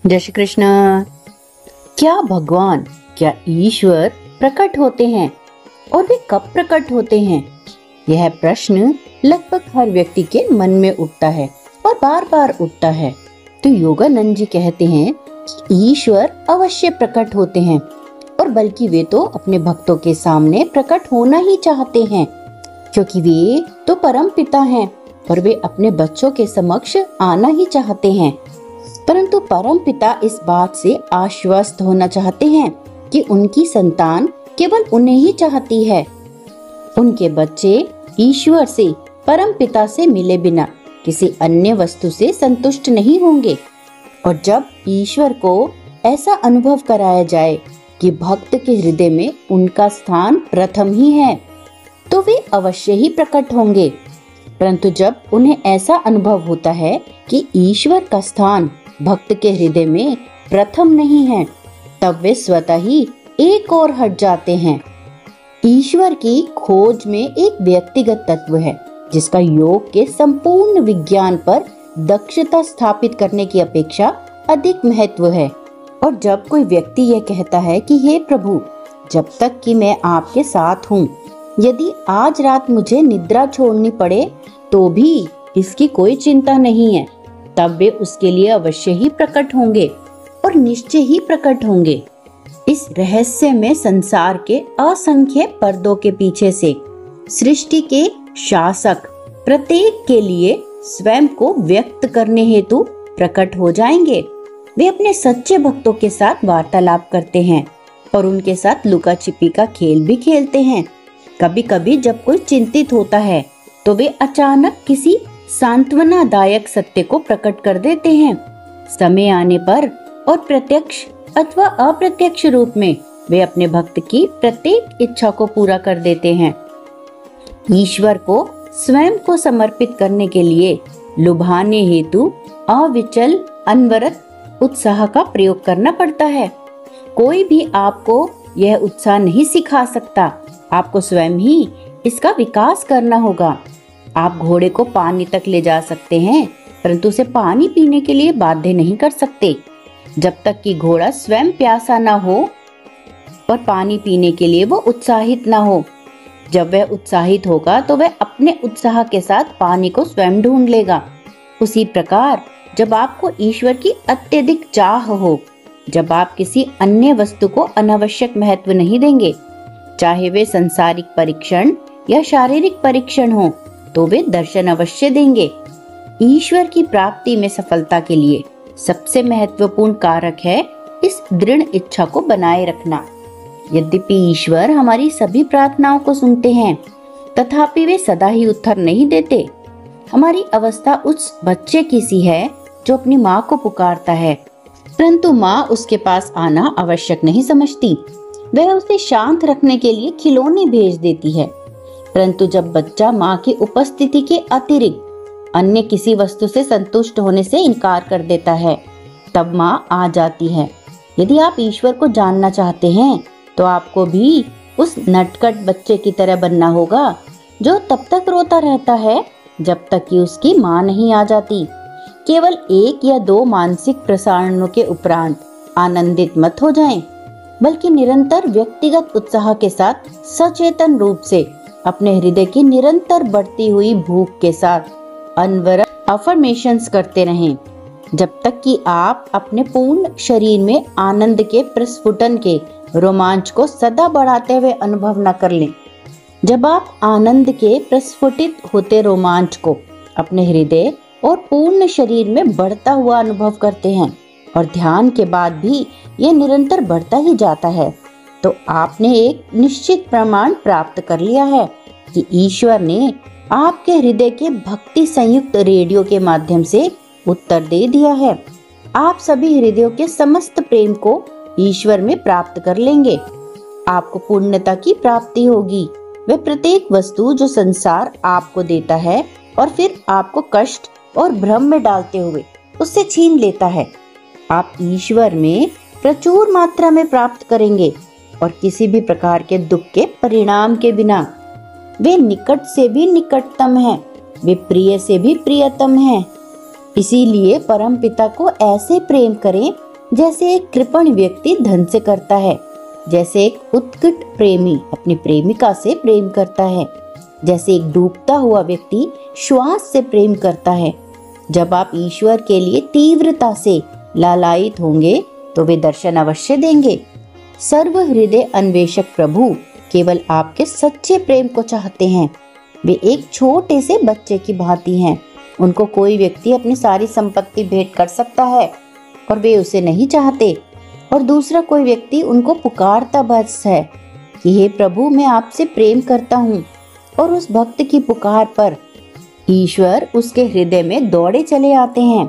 जय श्री कृष्ण। क्या भगवान, क्या ईश्वर प्रकट होते हैं और वे कब प्रकट होते हैं? यह प्रश्न लगभग हर व्यक्ति के मन में उठता है और बार बार उठता है। तो योगानंद जी कहते हैं कि ईश्वर अवश्य प्रकट होते हैं और बल्कि वे तो अपने भक्तों के सामने प्रकट होना ही चाहते हैं, क्योंकि वे तो परम पिता हैं और वे अपने बच्चों के समक्ष आना ही चाहते हैं। परंतु परम पिता इस बात से आश्वस्त होना चाहते हैं कि उनकी संतान केवल उन्हें ही चाहती है। उनके बच्चे ईश्वर से, परम पिता से मिले बिना किसी अन्य वस्तु से संतुष्ट नहीं होंगे। और जब ईश्वर को ऐसा अनुभव कराया जाए कि भक्त के हृदय में उनका स्थान प्रथम ही है, तो वे अवश्य ही प्रकट होंगे। परंतु जब उन्हें ऐसा अनुभव होता है कि ईश्वर का स्थान भक्त के हृदय में प्रथम नहीं है, तब वे स्वतः ही एक और हट जाते हैं। ईश्वर की खोज में एक व्यक्तिगत तत्व है जिसका योग के संपूर्ण विज्ञान पर दक्षता स्थापित करने की अपेक्षा अधिक महत्व है। और जब कोई व्यक्ति यह कहता है कि हे प्रभु, जब तक कि मैं आपके साथ हूँ, यदि आज रात मुझे निद्रा छोड़नी पड़े तो भी इसकी कोई चिंता नहीं है, तब वे उसके लिए अवश्य ही प्रकट होंगे और निश्चय ही प्रकट होंगे। इस रहस्य में संसार के असंख्य पर्दों के पीछे से सृष्टि के शासक प्रत्येक के लिए स्वयं को व्यक्त करने हेतु प्रकट हो जाएंगे। वे अपने सच्चे भक्तों के साथ वार्तालाप करते हैं और उनके साथ लुका छिपी का खेल भी खेलते हैं। कभी कभी जब कोई चिंतित होता है तो वे अचानक किसी सांत्वनादायक सत्य को प्रकट कर देते हैं। समय आने पर और प्रत्यक्ष अथवा अप्रत्यक्ष रूप में वे अपने भक्त की प्रत्येक इच्छा को पूरा कर देते हैं। ईश्वर को स्वयं को समर्पित करने के लिए लुभाने हेतु अविचल अनवरत उत्साह का प्रयोग करना पड़ता है। कोई भी आपको यह उत्साह नहीं सिखा सकता, आपको स्वयं ही इसका विकास करना होगा। आप घोड़े को पानी तक ले जा सकते हैं, परंतु उसे पानी पीने के लिए बाध्य नहीं कर सकते जब तक कि घोड़ा स्वयं प्यासा ना हो और पानी पीने के लिए वो उत्साहित ना हो। जब वह उत्साहित होगा तो वह अपने उत्साह के साथ पानी को स्वयं ढूंढ लेगा। उसी प्रकार जब आपको ईश्वर की अत्यधिक चाह हो, जब आप किसी अन्य वस्तु को अनावश्यक महत्व नहीं देंगे, चाहे वे संसारिक परीक्षण या शारीरिक परीक्षण हो, तो वे दर्शन अवश्य देंगे। ईश्वर की प्राप्ति में सफलता के लिए सबसे महत्वपूर्ण कारक है इस दृढ़ इच्छा को बनाए रखना। यद्यपि ईश्वर हमारी सभी प्रार्थनाओं को सुनते हैं, तथापि वे सदा ही उत्तर नहीं देते। हमारी अवस्था उस बच्चे की सी है जो अपनी माँ को पुकारता है, परंतु माँ उसके पास आना आवश्यक नहीं समझती। वह उसे शांत रखने के लिए खिलौने भेज देती है। परंतु जब बच्चा माँ की उपस्थिति के अतिरिक्त अन्य किसी वस्तु से संतुष्ट होने से इनकार कर देता है, तब माँ आ जाती है। यदि आप ईश्वर को जानना चाहते हैं तो आपको भी उस नटखट बच्चे की तरह बनना होगा जो तब तक रोता रहता है जब तक कि उसकी माँ नहीं आ जाती। केवल 1 या 2 मानसिक प्रसारणों के उपरांत आनंदित मत हो जाएं, बल्कि निरंतर व्यक्तिगत उत्साह के साथ सचेतन रूप से अपने हृदय की निरंतर बढ़ती हुई भूख के साथ अनवरत अफर्मेशंस करते रहें, जब तक कि आप अपने पूर्ण शरीर में आनंद के प्रस्फुटन के रोमांच को सदा बढ़ाते हुए अनुभव न कर लें। जब आप आनंद के प्रस्फुटित होते रोमांच को अपने हृदय और पूर्ण शरीर में बढ़ता हुआ अनुभव करते हैं और ध्यान के बाद भी यह निरंतर बढ़ता ही जाता है, तो आपने एक निश्चित प्रमाण प्राप्त कर लिया है कि ईश्वर ने आपके हृदय के भक्ति संयुक्त रेडियो के माध्यम से उत्तर दे दिया है। आप सभी हृदयों के समस्त प्रेम को ईश्वर में प्राप्त कर लेंगे। आपको पूर्णता की प्राप्ति होगी। वह प्रत्येक वस्तु जो संसार आपको देता है और फिर आपको कष्ट और भ्रम में डालते हुए उससे छीन लेता है, आप ईश्वर में प्रचुर मात्रा में प्राप्त करेंगे और किसी भी प्रकार के दुख के परिणाम के बिना। वे निकट से भी निकटतम हैं, वे प्रिय से भी प्रियतम हैं। इसीलिए परम पिता को ऐसे प्रेम करें जैसे एक कृपण व्यक्ति धन से करता है, जैसे एक उत्कट प्रेमी अपनी प्रेमिका से प्रेम करता है, जैसे एक डूबता हुआ व्यक्ति श्वास से प्रेम करता है। जब आप ईश्वर के लिए तीव्रता से लालायित होंगे तो वे दर्शन अवश्य देंगे। सर्व हृदय अन्वेषक प्रभु केवल आपके सच्चे प्रेम को चाहते हैं। वे एक छोटे से बच्चे की भांति हैं। उनको कोई व्यक्ति अपनी सारी संपत्ति भेंट कर सकता है और वे उसे नहीं चाहते, और दूसरा कोई व्यक्ति उनको पुकारता बस है कि हे प्रभु, मैं आपसे प्रेम करता हूँ। और उस भक्त की पुकार पर ईश्वर उसके हृदय में दौड़े चले आते हैं।